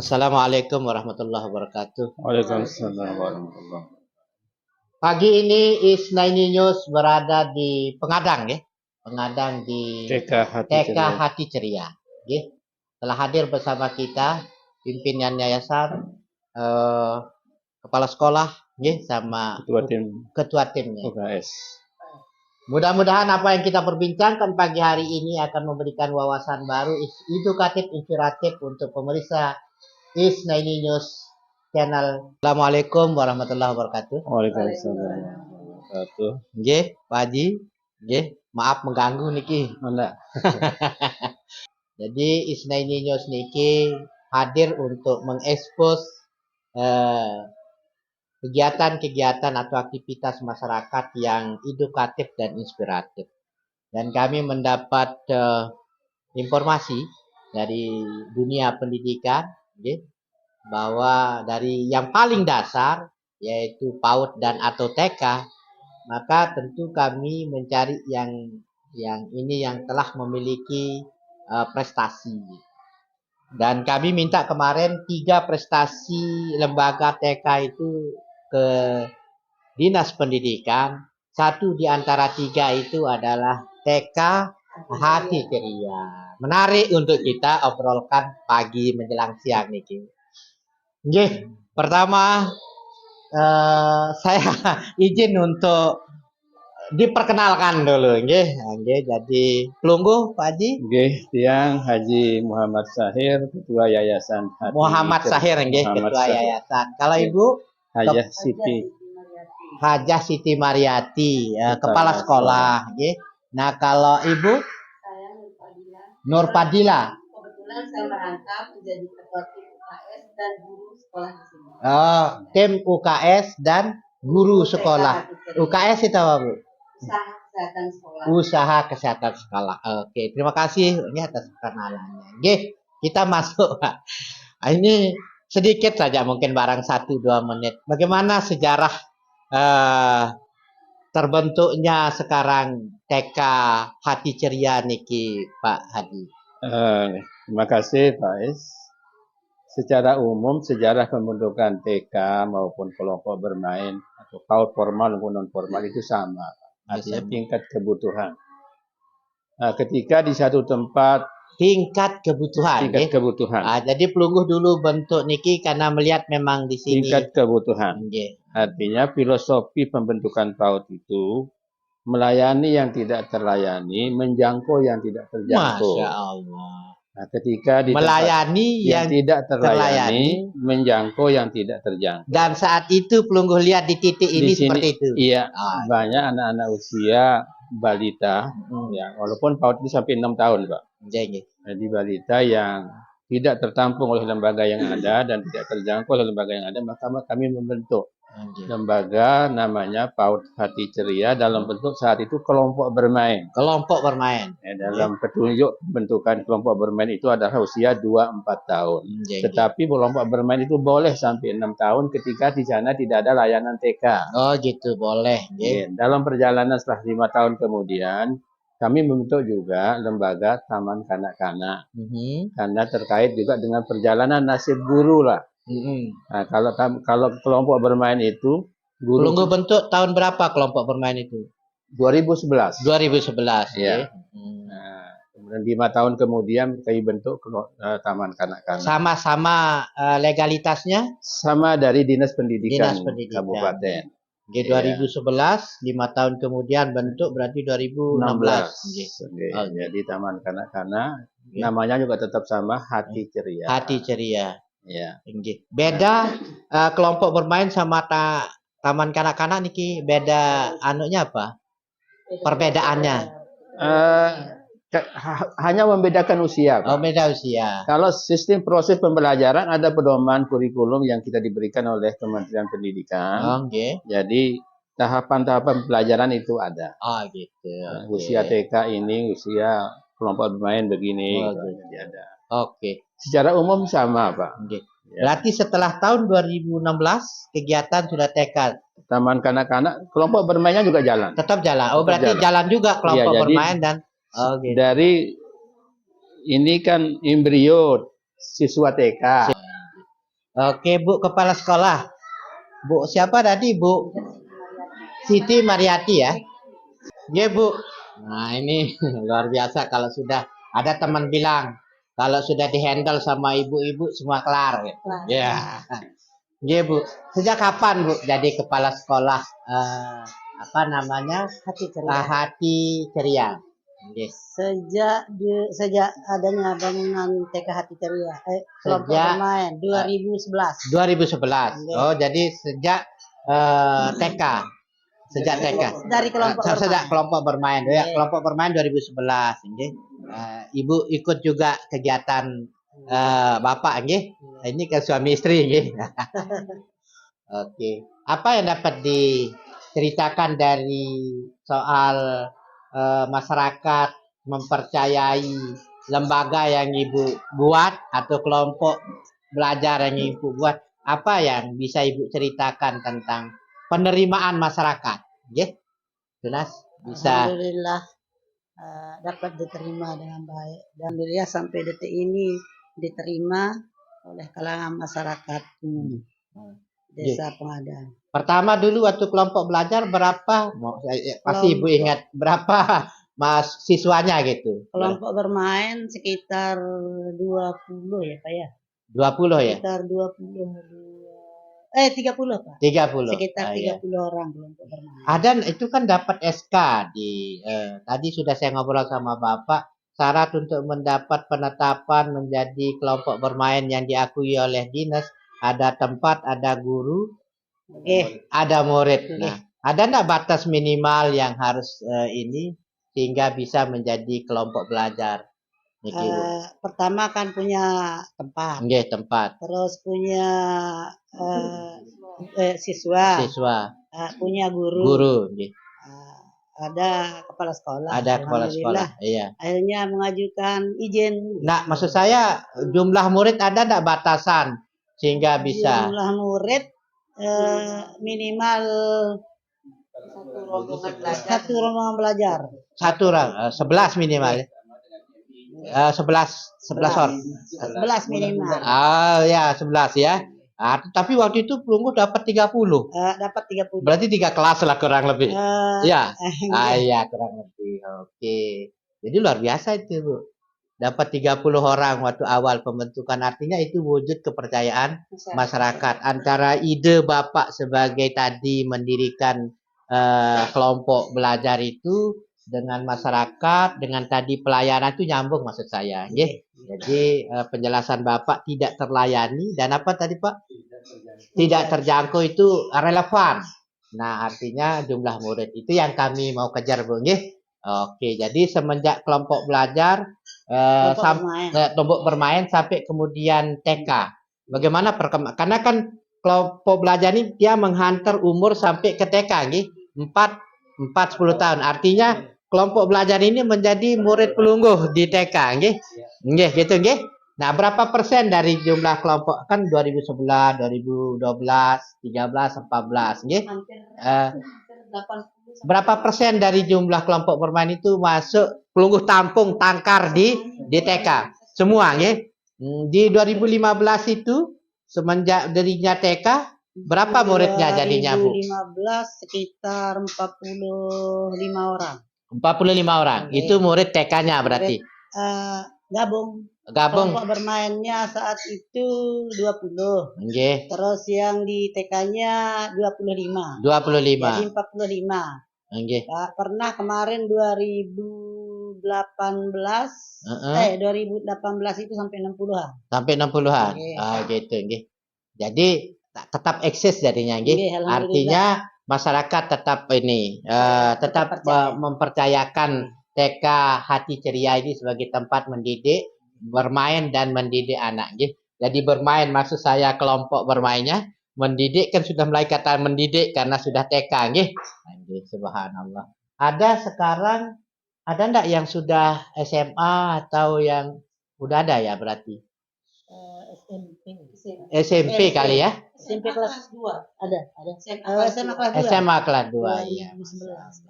Assalamualaikum warahmatullahi wabarakatuh. Waalaikumsalam warahmatullahi wabarakatuh. Pagi ini Isnaini News berada di Pengadang, ya. Pengadang di TK Hati Ceria. Ya. Telah hadir bersama kita pimpinan yayasan, kepala sekolah, ya, sama ketua timnya. UKS. Mudah-mudahan apa yang kita perbincangkan pagi hari ini akan memberikan wawasan baru, edukatif, inspiratif untuk pemirsa Isnaini News channel. Assalamualaikum warahmatullahi wabarakatuh. Waalaikumsalam warahmatullahi wabarakatuh. Nggih, Pak Haji. Nggih, maaf mengganggu niki. Enggak. Jadi Isnaini News niki hadir untuk mengekspos kegiatan-kegiatan atau aktivitas masyarakat yang edukatif dan inspiratif. Dan kami mendapat informasi dari dunia pendidikan, nggih, bahwa dari yang paling dasar yaitu PAUD dan atau TK, maka tentu kami mencari yang telah memiliki prestasi. Dan kami minta kemarin 3 prestasi lembaga TK itu ke Dinas Pendidikan. 1 di antara 3 itu adalah TK Hati Ceria. Menarik untuk kita obrolkan pagi menjelang siang niki. Nggih, pertama saya izin untuk diperkenalkan dulu, nggih. Nggih, jadi pelungguh Pak Haji. Nggih, tiang Haji Muhammad Sahir, Ketua Yayasan Hati Muhammad Sahir, nggih, Ketua Yayasan. Kalau Ibu Hajah Siti Mariati, Kepala Sekolah, nggih. Nah, kalau Ibu saya Nur Padilla. Kebetulan saya merangkap menjadi ketua tim UKS dan guru sekolah di sini. Oh, tim UKS dan guru sekolah. UKS itu apa, Bu? Usaha kesehatan sekolah. Usaha kesehatan sekolah. Oke, terima kasih ini atas perkenalannya. Oke, kita masuk, Pak. Ini sedikit saja, mungkin barang 1-2 menit. Bagaimana sejarah terbentuknya sekarang TK Hati Ceria niki, Pak Hadi? Terima kasih Pak Is. Secara umum sejarah pembentukan TK maupun kelompok bermain atau PAUD formal maupun non formal itu sama. Artinya tingkat kebutuhan. Nah, ketika di satu tempat tingkat kebutuhan. Jadi pelungguh dulu bentuk niki karena melihat memang di sini tingkat kebutuhan. Artinya filosofi pembentukan PAUD itu melayani yang tidak terlayani, menjangkau yang tidak terjangkau. Masya Allah. Nah, ketika di melayani yang tidak terlayani, menjangkau yang tidak terjangkau. Dan saat itu pelungguh lihat di titik ini seperti itu. Iya, banyak anak-anak usia balita, ya, walaupun PAUD itu sampai 6 tahun, Pak. Jadi balita yang tidak tertampung oleh lembaga yang ada dan tidak terjangkau oleh lembaga yang ada, maka kami membentuk lembaga namanya PAUD Hati Ceria dalam bentuk saat itu kelompok bermain. Kelompok bermain. Ya, dalam petunjuk bentukan kelompok bermain itu adalah usia 2-4 tahun. Tetapi kelompok bermain itu boleh sampai 6 tahun ketika di sana tidak ada layanan TK. Oh gitu, boleh. Ya, dalam perjalanan setelah 5 tahun kemudian, kami membentuk juga lembaga Taman Kanak-Kanak. Karena terkait juga dengan perjalanan nasib guru lah. Nah, kalau kelompok bermain itu guru. Pelungguh bentuk tahun berapa kelompok bermain itu? 2011. 2011. Ya. Nah, kemudian 5 tahun kemudian kami bentuk Taman Kanak-Kanak. Sama-sama legalitasnya? Sama dari Dinas Pendidikan Kabupaten. Di 2011, 5 tahun kemudian bentuk berarti 2016. Jadi Taman Kanak-Kanak, namanya juga tetap sama, Hati Ceria. Hati Ceria. Ya. Beda kelompok bermain sama Taman Kanak-Kanak niki beda anunya apa? Perbedaannya? Hanya membedakan usia, Pak. Oh, beda usia. Kalau sistem proses pembelajaran ada pedoman kurikulum yang kita diberikan oleh Kementerian Pendidikan. Jadi tahapan-tahapan pelajaran itu ada. Oh, gitu. Usia TK ini, usia kelompok bermain begini. Jadi ada. Oke. Secara umum sama, Pak. Berarti setelah tahun 2016 kegiatan sudah TK. Taman Kanak-Kanak, kelompok bermainnya juga jalan. Tetap jalan. Oh, berarti jalan juga kelompok bermain dan dari ini kan embrio siswa TK. Oke, Bu Kepala Sekolah. Bu siapa tadi, Bu? Siti Mariati ya? Iya, Bu. Nah, ini luar biasa kalau sudah ada teman bilang kalau sudah dihandle sama ibu-ibu semua kelar. Ya. Iya, Bu. Sejak kapan, Bu, jadi kepala sekolah apa namanya? Hati ceria. Hati Ceria. Yes. Sejak adanya bangunan TK Hati Ceria, kelompok Sejak bermain 2011. 2011. Oh, jadi sejak TK. Sejak TK. Dari kelompok Sejak bermain. kelompok bermain. Ya, kelompok bermain 2011, nggih. Ibu ikut juga kegiatan Bapak nggih. Ini kan suami istri nggih. Oke. Apa yang dapat diceritakan dari soal masyarakat mempercayai lembaga yang Ibu buat atau kelompok belajar yang Ibu buat? Apa yang bisa Ibu ceritakan tentang penerimaan masyarakat? Nggih. Jelas bisa. Alhamdulillah dapat diterima dengan baik dan alhamdulillah sampai detik ini diterima oleh kalangan masyarakat umum desa Pengadaan. Pertama dulu waktu kelompok belajar berapa? Pasti Ibu ingat berapa mas siswanya gitu? Kelompok bermain sekitar 20 ya Pak ya? 20 ya? Sekitar 30 Pak. 30. Sekitar 30 Iya. orang kelompok bermain. Ada itu kan dapat SK di tadi sudah saya ngobrol sama Bapak, syarat untuk mendapat penetapan menjadi kelompok bermain yang diakui oleh dinas ada tempat, ada guru, ada murid. Nah, ada enggak batas minimal yang harus ini sehingga bisa menjadi kelompok belajar? Niki, Bu. Pertama kan punya tempat, Nggih, tempat. terus punya siswa, punya guru, nggih. ada kepala sekolah. Ada kepala sekolah, Alhamdulillah, iya. akhirnya mengajukan izin. Nah, maksud saya jumlah murid ada enggak batasan sehingga bisa Jumlah murid minimal satu rombongan belajar. satu orang, 11 minimal. 11 orang. 11 minimal. Ah, ya, 11 ya. Tapi waktu itu Pelunggu dapat 30. Dapat 30. Berarti 3 kelas lah kurang lebih. Ya. Iya. Kurang lebih. Oke. Jadi luar biasa itu, Bu. Dapat 30 orang waktu awal pembentukan. Artinya itu wujud kepercayaan masyarakat. Antara ide Bapak sebagai tadi mendirikan kelompok belajar itu dengan masyarakat, dengan tadi pelayanan itu nyambung maksud saya. Jadi penjelasan Bapak tidak terlayani dan apa tadi Pak? Tidak terjangkau itu relevan. Nah, artinya jumlah murid itu yang kami mau kejar, Bu. Oke, jadi semenjak kelompok belajar kelompok bermain sampai kemudian TK. Bagaimana perkembangan? Karena kan kelompok belajar ini dia menghantar umur sampai ke TK, 10 tahun. Artinya kelompok belajar ini menjadi murid pelungguh di TK, gitu. Nah, berapa persen dari jumlah kelompok kan 2011, 2012, 13, 14, berapa persen dari jumlah kelompok bermain itu masuk pelungguh tampung tangkar di TK? Semua, Di 2015 itu semenjak dirinya TK berapa muridnya jadinya, Bu? 2015 sekitar 45 orang. 45 orang. Itu murid TK-nya berarti. Gabung. Kelompok bermainnya saat itu 20. Terus yang di TK-nya 25. 25. Jadi 45. Pernah kemarin 2018 2018 itu sampai 60-an. Sampai 60-an. Gitu, Jadi tetap eksis jadinya, Artinya masyarakat tetap ini tetap mempercayakan TK Hati Ceria ini sebagai tempat mendidik, bermain dan mendidik anak, Jadi bermain maksud saya kelompok bermainnya, mendidik kan sudah mulai kata mendidik karena sudah TK, Subhanallah. Ada sekarang ada enggak yang sudah SMA atau yang udah ada ya berarti? SMP kali ya? SMP kelas 2 ada. SMA kelas 2. SMA kelas 2 iya. 2011.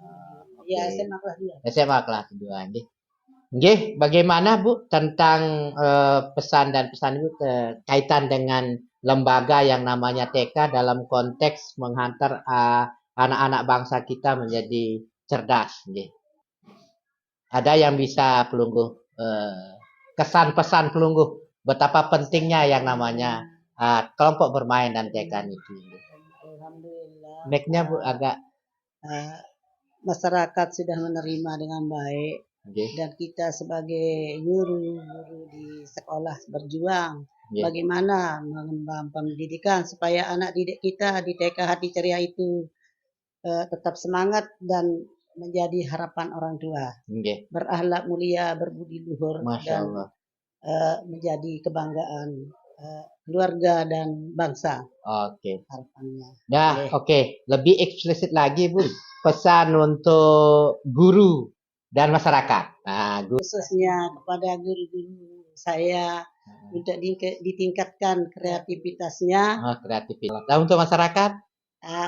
Ya, SMA kelas 2. SMA kelas 2, bagaimana Bu tentang pesan dan pesan Ibu kaitan dengan lembaga yang namanya TK dalam konteks menghantar anak-anak bangsa kita menjadi cerdas. Nggih. Ada yang bisa pelungguh kesan pesan pelungguh betapa pentingnya yang namanya kelompok bermain dan TK itu. Alhamdulillah. Mic-nya Bu agak Masyarakat sudah menerima dengan baik. nggih. Dan kita sebagai guru di sekolah berjuang Nggih. bagaimana mengembangkan pendidikan supaya anak didik kita di TK Hati Ceria itu tetap semangat dan menjadi harapan orang tua, Nggih. berakhlak mulia, berbudi luhur, Masya dan Allah. menjadi kebanggaan keluarga dan bangsa. Oke. Harapannya. Nah, oke. Lebih eksplisit lagi, Bu. Pesan untuk guru dan masyarakat. Nah, Khususnya kepada guru-guru saya untuk ditingkatkan kreativitasnya. kreativitas. Dan untuk masyarakat?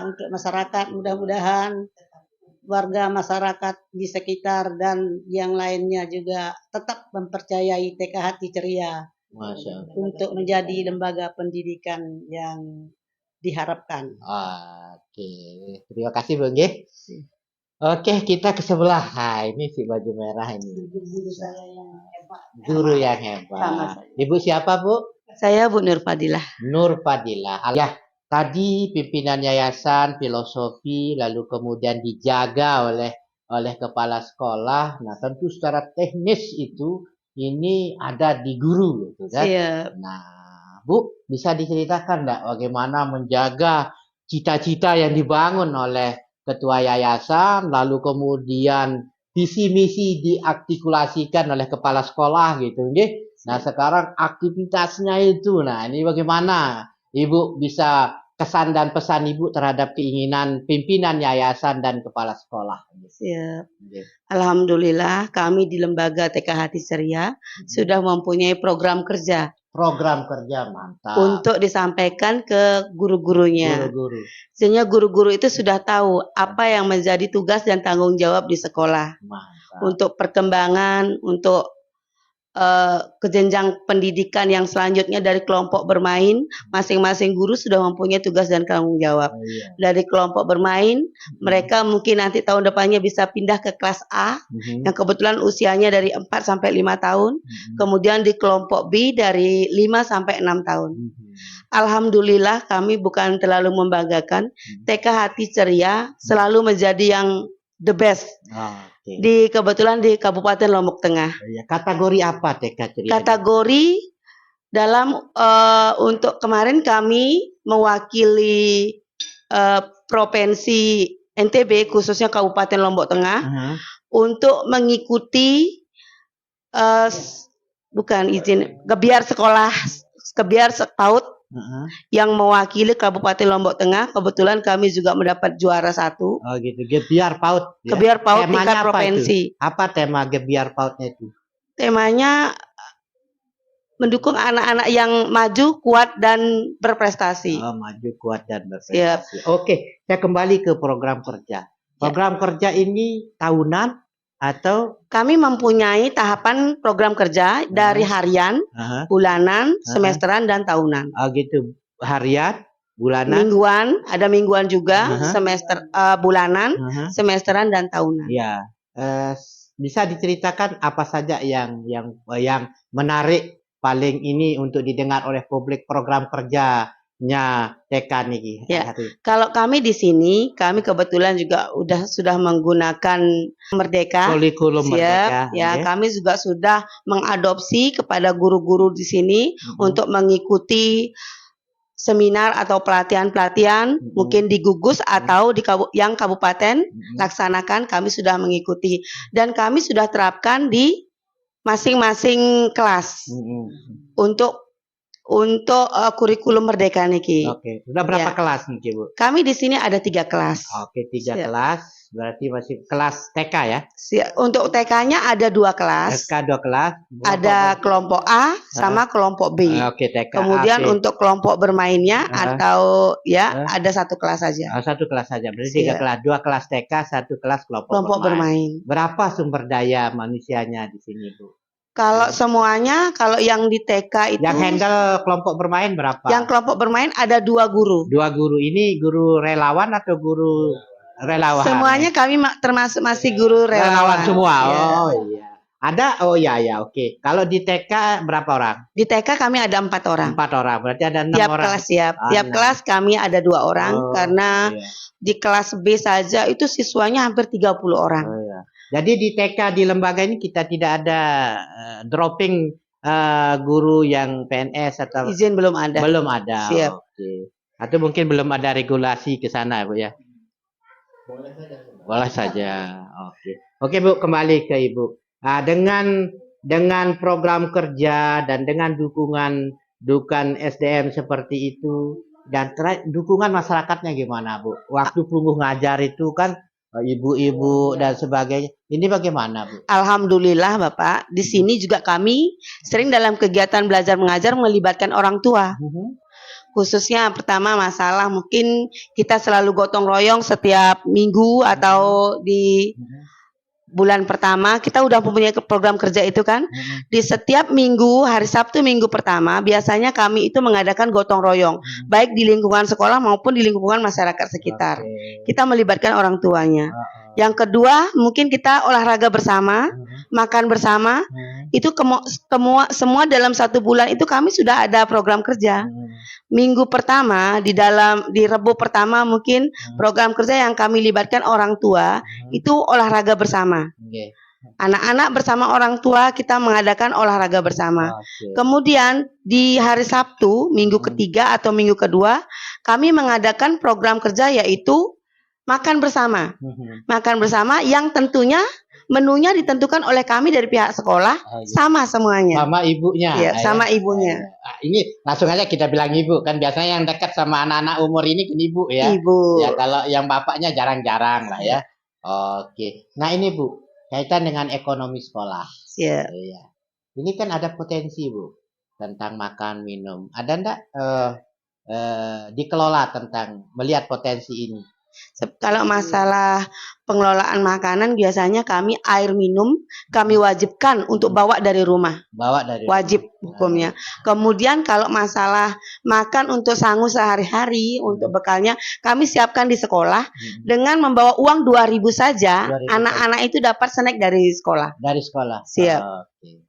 Untuk masyarakat mudah-mudahan warga masyarakat di sekitar dan yang lainnya juga tetap mempercayai TK Hati Ceria Masya Allah. untuk menjadi lembaga pendidikan yang diharapkan. Oke. Terima kasih, Bu. Nggih. Oke, kita ke sebelah. Ini si baju merah ini. Guru saya yang hebat. Guru yang hebat. Ibu siapa, Bu? Saya Bu Nur Fadilah. Nur Fadilah. Ya, tadi pimpinan yayasan filosofi lalu kemudian dijaga oleh kepala sekolah. Nah, tentu secara teknis itu ini ada di guru gitu kan. Siap. Nah, Bu, bisa diceritakan enggak bagaimana menjaga cita-cita yang dibangun oleh ketua yayasan lalu kemudian visi misi diartikulasikan oleh kepala sekolah gitu nggih. Nah, sekarang aktivitasnya itu. Nah, ini bagaimana Ibu bisa kesan dan pesan Ibu terhadap keinginan pimpinan yayasan dan kepala sekolah. Siap. Alhamdulillah kami di lembaga TK Hati Ceria sudah mempunyai program kerja. Program kerja mantap. Untuk disampaikan ke guru-gurunya. Guru-guru. Sehingga guru-guru itu sudah tahu apa yang menjadi tugas dan tanggung jawab di sekolah. Mantap. Untuk perkembangan, untuk kejenjang pendidikan yang selanjutnya dari kelompok bermain, masing-masing guru sudah mempunyai tugas dan tanggung jawab. Iya. Dari kelompok bermain, mereka mungkin nanti tahun depannya bisa pindah ke kelas A, yang kebetulan usianya dari 4 sampai 5 tahun, kemudian di kelompok B dari 5 sampai 6 tahun. Alhamdulillah kami bukan terlalu membanggakan, TK Hati Ceria selalu menjadi yang the best. Okay. Kebetulan di Kabupaten Lombok Tengah. Kategori apa TK Ceria? Kategori dalam untuk kemarin kami mewakili provinsi NTB khususnya Kabupaten Lombok Tengah untuk mengikuti gebiar sekolah gebiar PAUD yang mewakili Kabupaten Lombok Tengah. Kebetulan kami juga mendapat juara 1. Oh gitu, gebiar PAUD. Ya? Gebiar PAUD tingkat apa provinsi. Itu? Apa tema gebiar PAUD-nya itu? Temanya mendukung anak-anak yang maju, kuat dan berprestasi. Oh, maju, kuat dan berprestasi. Yep. Oke, saya kembali ke program kerja. Program kerja ini tahunan atau? Kami mempunyai tahapan program kerja dari harian, bulanan, semesteran, dan tahunan. Oh gitu, harian, bulanan, mingguan, ada mingguan juga, semester, bulanan, semesteran, dan tahunan. Ya, bisa diceritakan apa saja yang menarik paling ini untuk didengar oleh publik program kerjanya TK niki. Ya, kalau kami di sini, kami kebetulan juga sudah menggunakan Merdeka. Kurikulum Merdeka. Ya, kami juga sudah mengadopsi kepada guru-guru di sini untuk mengikuti seminar atau pelatihan-pelatihan mungkin di gugus atau di yang kabupaten laksanakan, kami sudah mengikuti dan kami sudah terapkan di masing-masing kelas untuk kurikulum Merdeka niki. Oke, sudah berapa kelas niki, Bu? Kami di sini ada 3 kelas. Oke, 3 kelas. Berarti masih kelas TK ya? Untuk TK-nya ada 2 kelas. TK 2 kelas. Ada kelompok A sama kelompok B. Oke, TK. Kemudian untuk kelompok bermainnya atau ada 1 kelas saja. 1 kelas saja. Berarti 3 kelas. 2 kelas TK, 1 kelas kelompok bermain. Berapa sumber daya manusianya di sini, Bu? Kalau semuanya, kalau yang di TK itu, Yang handle kelompok bermain berapa? yang kelompok bermain ada 2 guru. 2 guru. Ini guru relawan atau guru relawan? Semuanya kami termasuk masih guru relawan. semua. Ya. Oh iya. Ada? Oh iya ya, oke. Kalau di TK berapa orang? Di TK kami ada 4 orang. 4 orang. Berarti ada 6 Tiap orang. kelas ya, Ah, tiap 6. kelas kami ada 2 orang Oh, karena iya. di kelas B saja itu siswanya hampir 30 orang. Oh, iya. Jadi di TK di lembaga ini kita tidak ada dropping guru yang PNS atau Izin belum ada. belum ada. Siap. Oke. Atau mungkin belum ada regulasi ke sana, Bu ya. Boleh saja. Oke. Oke, Bu, kembali ke Ibu. Nah, dengan program kerja dan dengan dukungan SDM seperti itu dan dukungan masyarakatnya gimana, Bu? Waktu Pungguh ngajar itu kan ibu-ibu dan sebagainya. Ini bagaimana, Bu? Alhamdulillah Bapak, di sini juga kami sering dalam kegiatan belajar mengajar melibatkan orang tua. Khususnya pertama masalah mungkin kita selalu gotong royong setiap minggu atau di bulan pertama kita udah mempunyai program kerja itu kan. Di setiap minggu, hari Sabtu minggu pertama biasanya kami itu mengadakan gotong royong, baik di lingkungan sekolah maupun di lingkungan masyarakat sekitar. Kita melibatkan orang tuanya. Yang kedua, mungkin kita olahraga bersama, makan bersama. Itu semua dalam 1 bulan itu kami sudah ada program kerja. Minggu pertama di Rebo pertama mungkin program kerja yang kami libatkan orang tua itu olahraga bersama. Anak-anak bersama orang tua kita mengadakan olahraga bersama. Kemudian di hari Sabtu minggu ketiga atau minggu kedua kami mengadakan program kerja yaitu makan bersama. Makan bersama yang tentunya menunya ditentukan oleh kami dari pihak sekolah sama semuanya. Sama ibunya. Ya, sama ibunya. Ini langsung aja kita bilang ibu, kan biasanya yang dekat sama anak-anak umur ini kan ibu ya. Ibu. Ya kalau yang bapaknya jarang-jarang lah ya. Oke. Nah ini Bu, kaitan dengan ekonomi sekolah. Siap. Iya. Ini kan ada potensi Bu tentang makan minum. Ada enggak dikelola tentang melihat potensi ini? Kalau masalah pengelolaan makanan biasanya kami air minum kami wajibkan untuk bawa dari rumah. Bawa dari Wajib hukumnya. Kemudian kalau masalah makan untuk sangu sehari-hari untuk bekalnya kami siapkan di sekolah dengan membawa uang 2.000 saja. 2.000 Anak-anak itu dapat snack dari sekolah. Dari sekolah. Siap.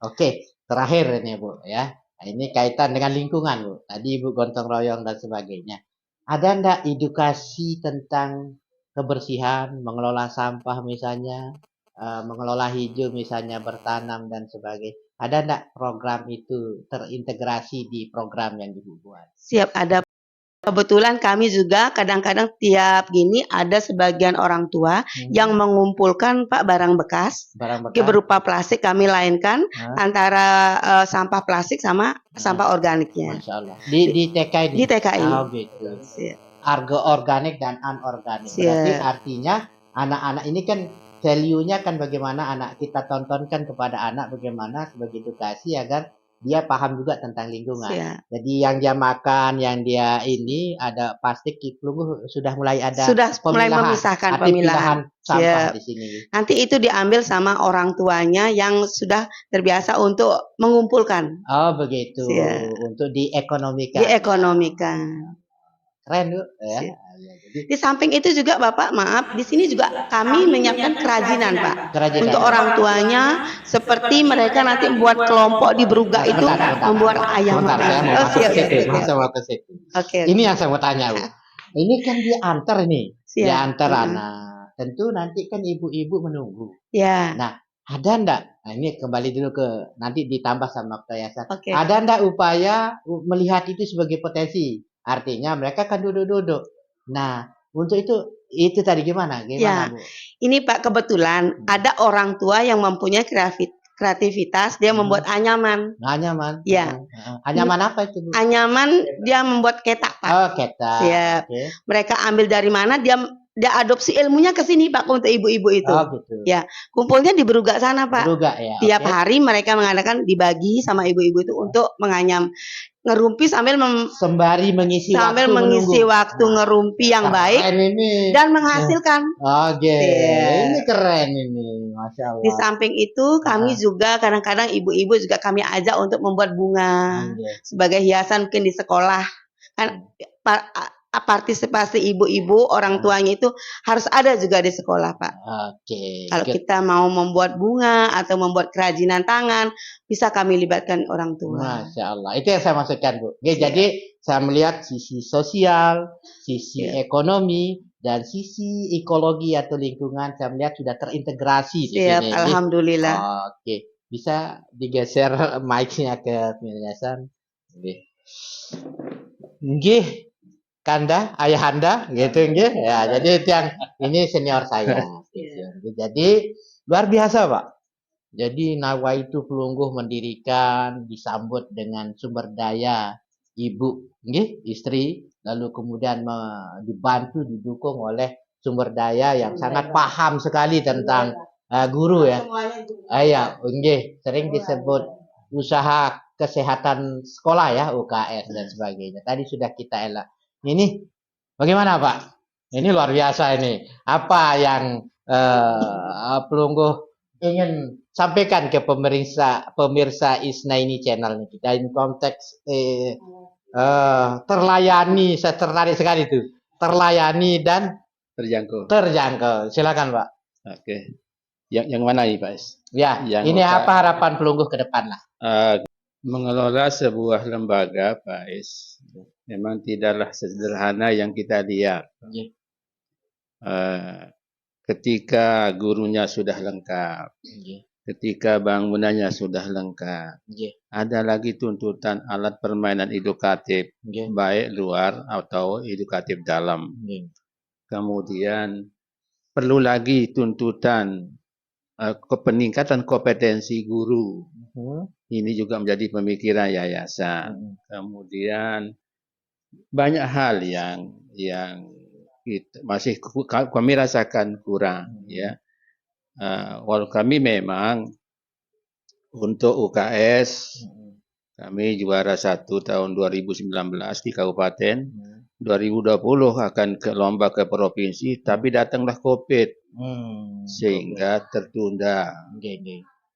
Oke. Terakhir ini Bu ya. Nah, ini kaitan dengan lingkungan Bu. Tadi Ibu gotong royong dan sebagainya. Ada enggak edukasi tentang kebersihan, mengelola sampah misalnya, mengelola hijau misalnya, bertanam dan sebagainya. Ada enggak program itu terintegrasi di program yang dibuat? Siap, ada. Kebetulan kami juga kadang-kadang tiap gini ada sebagian orang tua yang mengumpulkan Pak barang bekas, berupa plastik kami lainkan antara sampah plastik sama sampah organiknya. Masya Allah. Di TK ini? Di TK ini. Oh gitu. Argo organik dan anorganik. Berarti artinya anak-anak ini kan value-nya kan bagaimana anak kita tontonkan kepada anak bagaimana sebagai edukasi agar dia paham juga tentang lingkungan. Jadi yang dia makan, yang dia ini ada plastik sudah mulai ada. Sudah mulai memisahkan pemilahan sampah di sini. Nanti itu diambil sama orang tuanya yang sudah terbiasa untuk mengumpulkan. Oh begitu. Untuk diekonomikan. Diekonomikan. Keren Bu ya. Di samping itu juga Bapak, maaf, di sini juga kami menyiapkan kerajinan Pak. Kerajinan. Untuk orang tuanya, seperti mereka nanti membuat kelompok di Beruga itu membuat ayam. Oke. Ini yang saya mau tanya Bu. Ini kan diantar ini, diantar anak. Tentu nanti kan ibu-ibu menunggu. Ya. Nah, ada enggak? Nah ini kembali dulu ke nanti ditambah sama Dr. Yasan. Ada enggak upaya melihat itu sebagai potensi? Artinya mereka kan duduk-duduk. Nah, untuk itu tadi gimana Bu? Ini Pak kebetulan ada orang tua yang mempunyai kreativitas, dia membuat anyaman. Anyaman. Ya. Anyaman apa itu Bu? Anyaman dia membuat ketak Pak. Oh ketak. Siap. Mereka ambil dari mana? Dia dia adopsi ilmunya ke sini Pak untuk ibu-ibu itu. Oh gitu. Ya, kumpulnya di Beruga sana Pak. Beruga ya. Tiap oke. hari mereka mengadakan dibagi sama ibu-ibu itu untuk menganyam ngerumpi sambil Sembari mengisi sambil waktu mengisi menunggu. waktu ngerumpi yang baik Keren ini. dan menghasilkan. Oke, Iya. ini keren ini, masya Di Allah. samping itu kami juga kadang-kadang ibu-ibu juga kami ajak untuk membuat bunga Oke. sebagai hiasan mungkin di sekolah. Kan partisipasi ibu-ibu orang tuanya itu harus ada juga di sekolah Pak. Oke, Kalau good. kita mau membuat bunga atau membuat kerajinan tangan, bisa kami libatkan orang tua. Masya Allah, itu yang saya maksudkan Bu. Oke, jadi saya melihat sisi sosial, sisi ekonomi, dan sisi ekologi atau lingkungan saya melihat sudah terintegrasi di Siap, sini. alhamdulillah. Oke, bisa digeser mic-nya ke penjelasan. Nggih, Kanda, ayahanda, gitu nggih. Ya, jadi itu yang ini senior saya. Jadi luar biasa, Pak. Jadi Nawaitu Pelungguh mendirikan, disambut dengan sumber daya ibu, nggih, istri, lalu kemudian dibantu, didukung oleh sumber daya yang sangat paham sekali tentang guru ya. Ya, nggih, sering disebut usaha kesehatan sekolah ya, UKS dan sebagainya. Tadi sudah kita elak. Ini bagaimana Pak? Ini luar biasa ini. Apa yang Pelungguh ingin sampaikan ke pemirsa Isnaini channel ini dalam konteks terlayani, saya tertarik sekali itu, terlayani dan Terjangkau. Silakan Pak. Oke. Yang mana nih Pak Es? Ya, Yang ini apa harapan Pelungguh ke depan lah? Mengelola sebuah lembaga Pak Es memang tidaklah sederhana yang kita lihat. Ketika gurunya sudah lengkap, ketika bangunannya sudah lengkap, ada lagi tuntutan alat permainan edukatif, baik luar atau edukatif dalam. Kemudian perlu lagi tuntutan peningkatan kompetensi guru. Ini juga menjadi pemikiran yayasan. Kemudian banyak hal yang masih kami rasakan kurang ya. Walau kami memang untuk UKS kami juara 1 tahun 2019 di kabupaten, 2020 akan ke lomba ke provinsi, tapi datanglah COVID sehingga tertunda.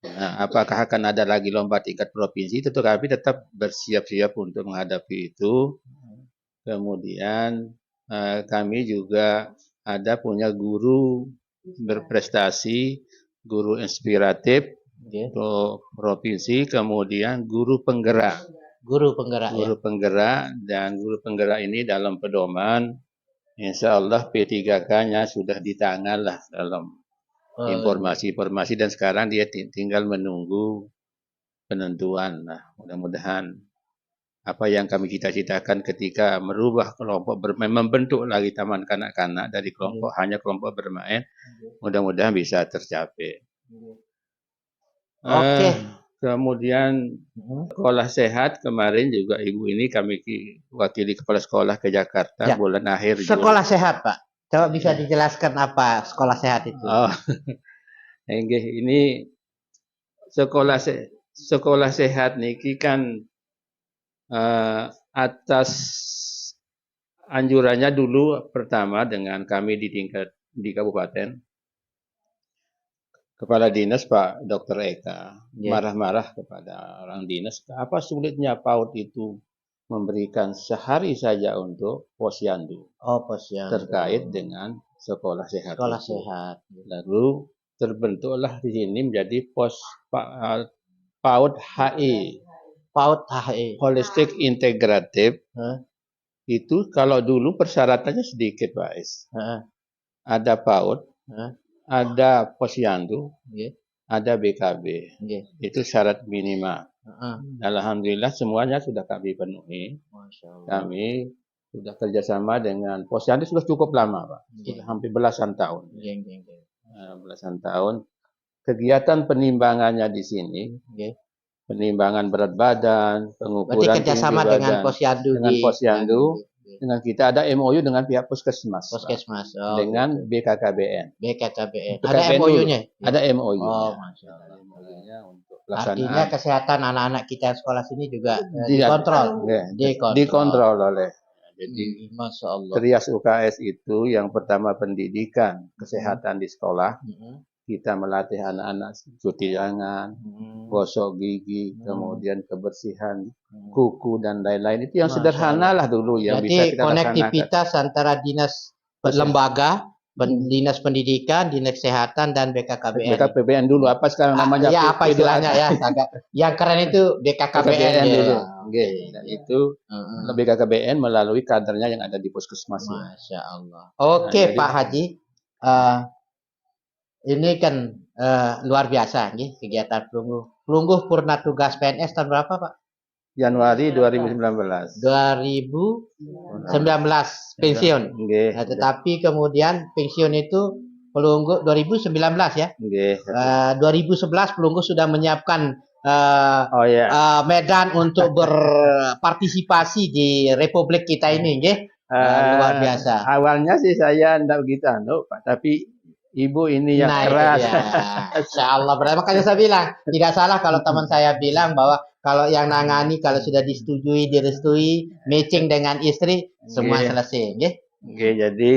Nah, apakah akan ada lagi lomba tingkat provinsi? Tentu kami tetap bersiap-siap untuk menghadapi itu. Kemudian kami juga ada punya guru berprestasi, guru inspiratif untuk provinsi, kemudian guru penggerak. Guru penggerak dan guru penggerak ini dalam pedoman, insya Allah P3K-nya sudah di tangan lah dalam informasi-informasi dan sekarang dia tinggal menunggu penentuan. Nah, mudah-mudahan apa yang kami cita-citakan ketika merubah kelompok membentuk lagi taman kanak-kanak dari kelompok hanya kelompok bermain, mudah-mudahan bisa tercapai. Kemudian sekolah sehat kemarin juga ibu ini kami wakili kepala sekolah ke Jakarta bulan akhir. Sekolah sehat Pak, coba bisa dijelaskan apa sekolah sehat itu? Ini sekolah sehat niki kan atas anjurannya dulu pertama dengan kami di kabupaten, Kepala Dinas Pak Dr. Eka marah-marah kepada orang dinas, apa sulitnya PAUD itu memberikan sehari saja untuk posyandu, terkait dengan sekolah sehat. Lalu terbentuklah di sini menjadi PAUD HI. Holistik integratif. Itu kalau dulu persyaratannya sedikit Pak Es. Ada PAUD, ada posyandu, ada BKB. Itu syarat minimal. Alhamdulillah semuanya sudah kami penuhi. Kami sudah kerjasama dengan posyandu sudah cukup lama Pak. Sudah hampir belasan tahun. Belasan tahun. Kegiatan penimbangannya di sini. Penimbangan berat badan, pengukuran kerjasama tinggi badan dengan posyandu, dengan posyandu dengan kita ada MOU dengan pihak puskesmas, Pak. Puskesmas. Dengan BKKBN. BKKBN. Ada BKKBN dulu. MOU-nya? Ada MOU. Oh, Masya Allah. MOU-nya untuk Artinya pelaksanaan. kesehatan anak-anak kita sekolah sini juga Iya, dikontrol. ya, Dikontrol. dikontrol oleh. Jadi Masya Allah. Trias UKS itu yang pertama pendidikan kesehatan di sekolah. Kita melatih anak-anak cuci tangan, gosok gigi, kemudian kebersihan kuku dan lain-lain. Itu yang Masya sederhana lah dulu yang bisa Jadi kita laksanakan. konektivitas antara dinas lembaga, dinas pendidikan, dinas kesehatan dan BKKBN. BKKBN dulu apa sekarang namanya? Ya apa istilahnya ya? Yang keren itu BKKBN BKKBN ya. dulu. Oke. Dan itu BKKBN melalui kadernya yang ada di puskesmas. Masya Allah. Oke, jadi- Pak Haji. Ini kan luar biasa nih kegiatan Pelungguh. Pelungguh purna tugas PNS tahun berapa, Pak? Januari 2019. 2019 pensiun. Nggih. Nah, tetapi kemudian pensiun itu Pelungguh 2019 ya. Nggih. 2011 Pelungguh sudah menyiapkan Oh ya. medan untuk berpartisipasi di Republik kita ini, nggih. Luar biasa. Awalnya sih saya enggak begitu Pak, tapi Ibu ini yang keras. Itu dia. Insya Allah. Berarti makanya saya bilang tidak salah kalau teman saya bilang bahwa kalau yang nangani kalau sudah disetujui, direstui, matching dengan istri, semua Nggih. selesai, nggih. Oke, jadi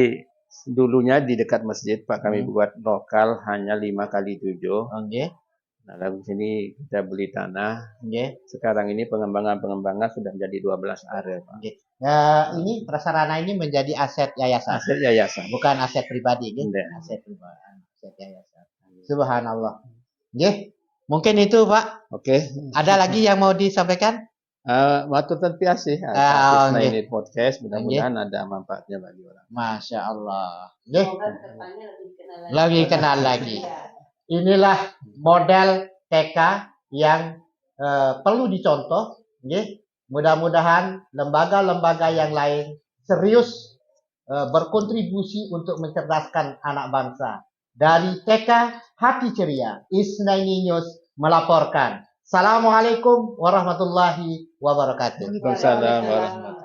dulunya di dekat masjid Pak kami buat lokal hanya 5x7. Nggih. Nah, lalu sini kita beli tanah. Nggih. Sekarang ini pengembangan sudah menjadi 12 area, Pak. Nggih. Ini prasarana ini menjadi aset yayasan, Hasil yayasan. bukan aset pribadi, nggih. Nggih. Aset pribadi, aset yayasan. Subhanallah. Nggih. Mungkin itu, Pak. Oke. Ada lagi yang mau disampaikan? Matur terpiasih nggih. ini podcast, mudah-mudahan ada manfaatnya bagi orang. Masya Allah. Nggih. Semoga kedepannya lebih kenal lagi. Lebih kenal lagi. Iya. Inilah model TK yang perlu dicontoh, nggih. Mudah-mudahan lembaga-lembaga yang lain serius berkontribusi untuk mencerdaskan anak bangsa. Dari TK Hati Ceria, Isnaini News melaporkan. Assalamualaikum warahmatullahi wabarakatuh. Waalaikumsalam warahmatullahi wabarakatuh.